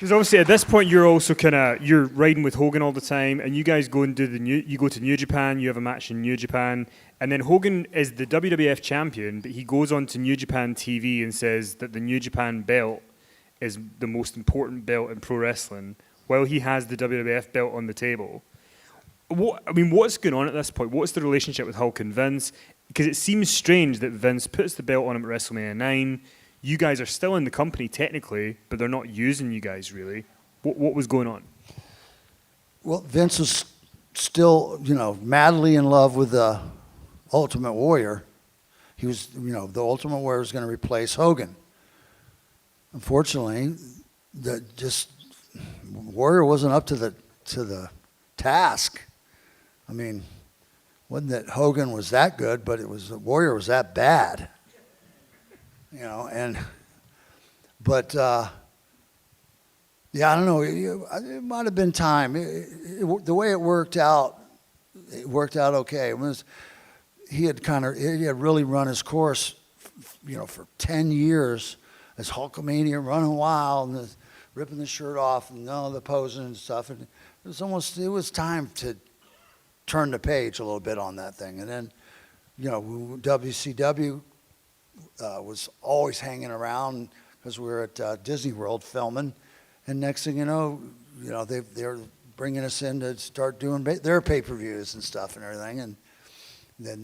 Because obviously at this point you're also you're riding with Hogan all the time, and you guys go and you go to New Japan, you have a match in New Japan, and then Hogan is the WWF champion, but he goes on to New Japan TV and says that the New Japan belt is the most important belt in pro wrestling, while he has the WWF belt on the table. What's going on at this point? What's the relationship with Hulk and Vince? Because it seems strange that Vince puts the belt on him at WrestleMania 9. You guys are still in the company technically, but they're not using you guys really. What was going on? Well, Vince was still, madly in love with the Ultimate Warrior. He was, the Ultimate Warrior was going to replace Hogan. Unfortunately, Warrior wasn't up to the task. I mean, wasn't that Hogan was that good, but Warrior was that bad. Yeah, I don't know. It might have been time. The way it worked out okay. He had really run his course, for 10 years as Hulkamania, running wild and ripping the shirt off and all the posing and stuff. And it was time to turn the page a little bit on that thing. And then, WCW was always hanging around because we were at Disney World filming. And next thing you know, they're bringing us in to start doing their pay-per-views and stuff and everything. And then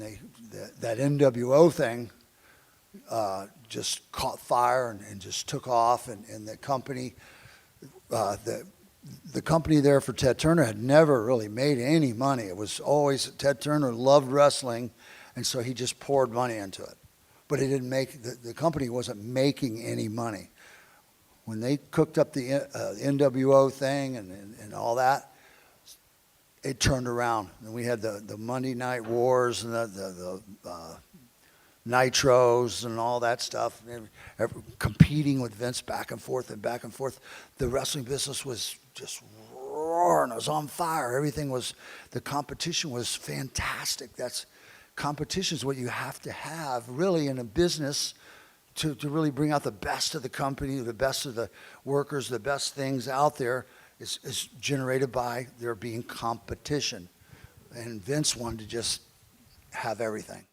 that NWO thing just caught fire and just took off. And the company, the company there for Ted Turner had never really made any money. It was always Ted Turner loved wrestling, and so he just poured money into it. But it didn't the company wasn't making any money. When they cooked up the NWO thing and all that, it turned around. And we had the Monday Night Wars and the Nitros and all that stuff, competing with Vince back and forth and back and forth. The wrestling business was just roaring. It was on fire. The competition was fantastic. Competition is what you have to have really in a business to really bring out the best of the company, the best of the workers, the best things out there is generated by there being competition. And Vince wanted to just have everything.